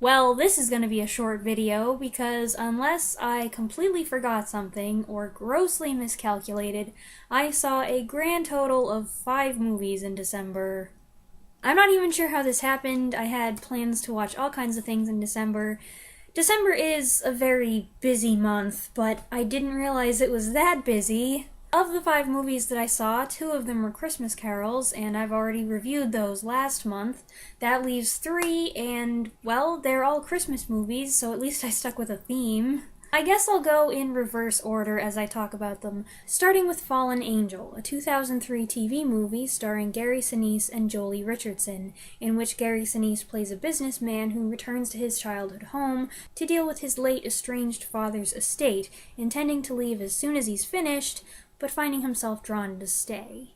Well, this is going to be a short video because unless I completely forgot something or grossly miscalculated, I saw a grand total of 5 movies in December. I'm not even sure how this happened. I had plans to watch all kinds of things in December. December is a very busy month, but I didn't realize it was that busy. Of the 5 movies that I saw, 2 of them were Christmas carols, and I've already reviewed those last month. That leaves 3, and, well, they're all Christmas movies, so at least I stuck with a theme. I guess I'll go in reverse order as I talk about them, starting with Fallen Angel, a 2003 TV movie starring Gary Sinise and Joely Richardson, in which Gary Sinise plays a businessman who returns to his childhood home to deal with his late estranged father's estate, intending to leave as soon as he's finished, but finding himself drawn to stay.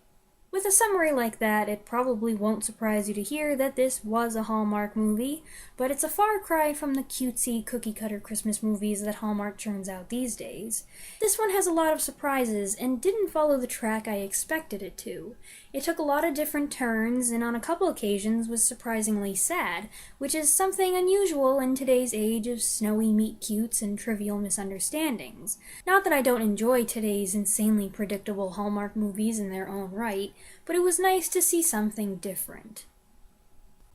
With a summary like that, it probably won't surprise you to hear that this was a Hallmark movie, but it's a far cry from the cutesy, cookie-cutter Christmas movies that Hallmark churns out these days. This one has a lot of surprises and didn't follow the track I expected it to. It took a lot of different turns and on a couple occasions was surprisingly sad, which is something unusual in today's age of snowy meet-cutes and trivial misunderstandings. Not that I don't enjoy today's insanely predictable Hallmark movies in their own right, but it was nice to see something different.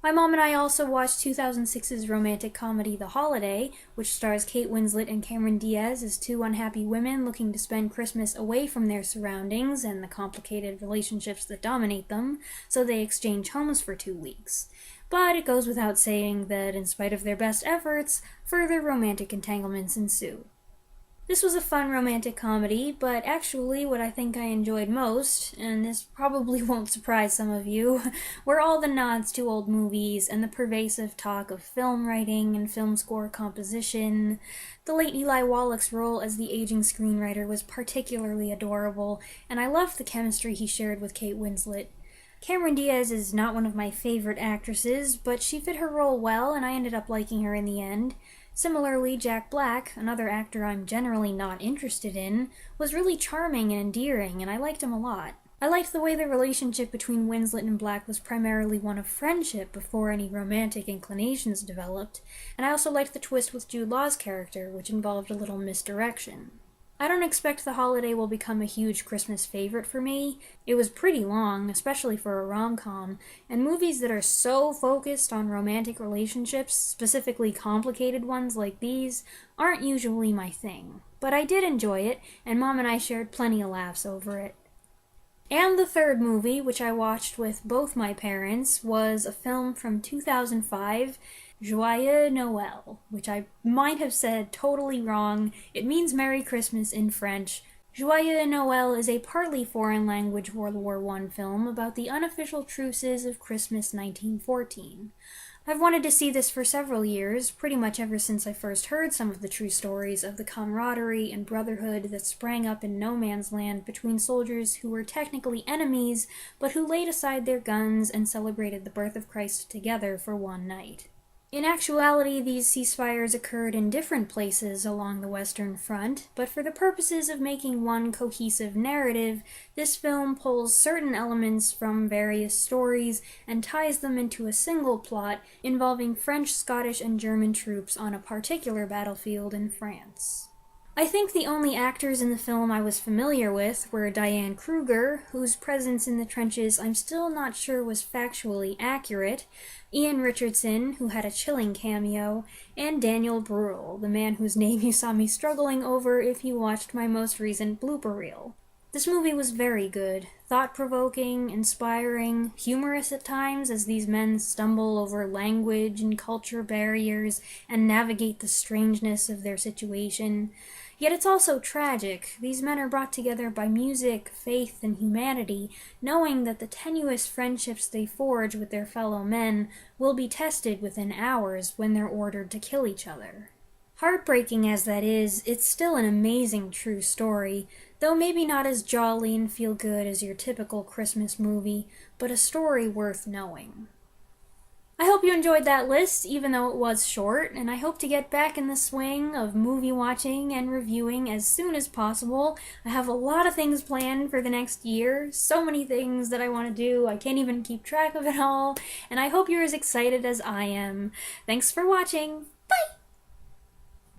My mom and I also watched 2006's romantic comedy The Holiday, which stars Kate Winslet and Cameron Diaz as 2 unhappy women looking to spend Christmas away from their surroundings and the complicated relationships that dominate them, so they exchange homes for 2 weeks. But it goes without saying that, in spite of their best efforts, further romantic entanglements ensue. This was a fun romantic comedy, but actually what I think I enjoyed most, and this probably won't surprise some of you, were all the nods to old movies and the pervasive talk of film writing and film score composition. The late Eli Wallach's role as the aging screenwriter was particularly adorable, and I loved the chemistry he shared with Kate Winslet. Cameron Diaz is not one of my favorite actresses, but she fit her role well, and I ended up liking her in the end. Similarly, Jack Black, another actor I'm generally not interested in, was really charming and endearing, and I liked him a lot. I liked the way the relationship between Winslet and Black was primarily one of friendship before any romantic inclinations developed, and I also liked the twist with Jude Law's character, which involved a little misdirection. I don't expect The Holiday will become a huge Christmas favorite for me. It was pretty long, especially for a rom-com, and movies that are so focused on romantic relationships, specifically complicated ones like these, aren't usually my thing. But I did enjoy it, and Mom and I shared plenty of laughs over it. And the third movie, which I watched with both my parents, was a film from 2005, Joyeux Noel, which I might have said totally wrong. It means Merry Christmas in French. Joyeux Noel is a partly foreign language World War I film about the unofficial truces of Christmas 1914. I've wanted to see this for several years, pretty much ever since I first heard some of the true stories of the camaraderie and brotherhood that sprang up in no man's land between soldiers who were technically enemies, but who laid aside their guns and celebrated the birth of Christ together for one night. In actuality, these ceasefires occurred in different places along the Western Front, but for the purposes of making one cohesive narrative, this film pulls certain elements from various stories and ties them into a single plot involving French, Scottish, and German troops on a particular battlefield in France. I think the only actors in the film I was familiar with were Diane Kruger, whose presence in the trenches I'm still not sure was factually accurate, Ian Richardson, who had a chilling cameo, and Daniel Bruhl, the man whose name you saw me struggling over if you watched my most recent blooper reel. This movie was very good, thought-provoking, inspiring, humorous at times as these men stumble over language and culture barriers and navigate the strangeness of their situation. Yet it's also tragic. These men are brought together by music, faith, and humanity, knowing that the tenuous friendships they forge with their fellow men will be tested within hours when they're ordered to kill each other. Heartbreaking as that is, it's still an amazing true story, though maybe not as jolly and feel-good as your typical Christmas movie, but a story worth knowing. I hope you enjoyed that list, even though it was short, and I hope to get back in the swing of movie watching and reviewing as soon as possible. I have a lot of things planned for the next year, so many things that I want to do, I can't even keep track of it all, and I hope you're as excited as I am. Thanks for watching!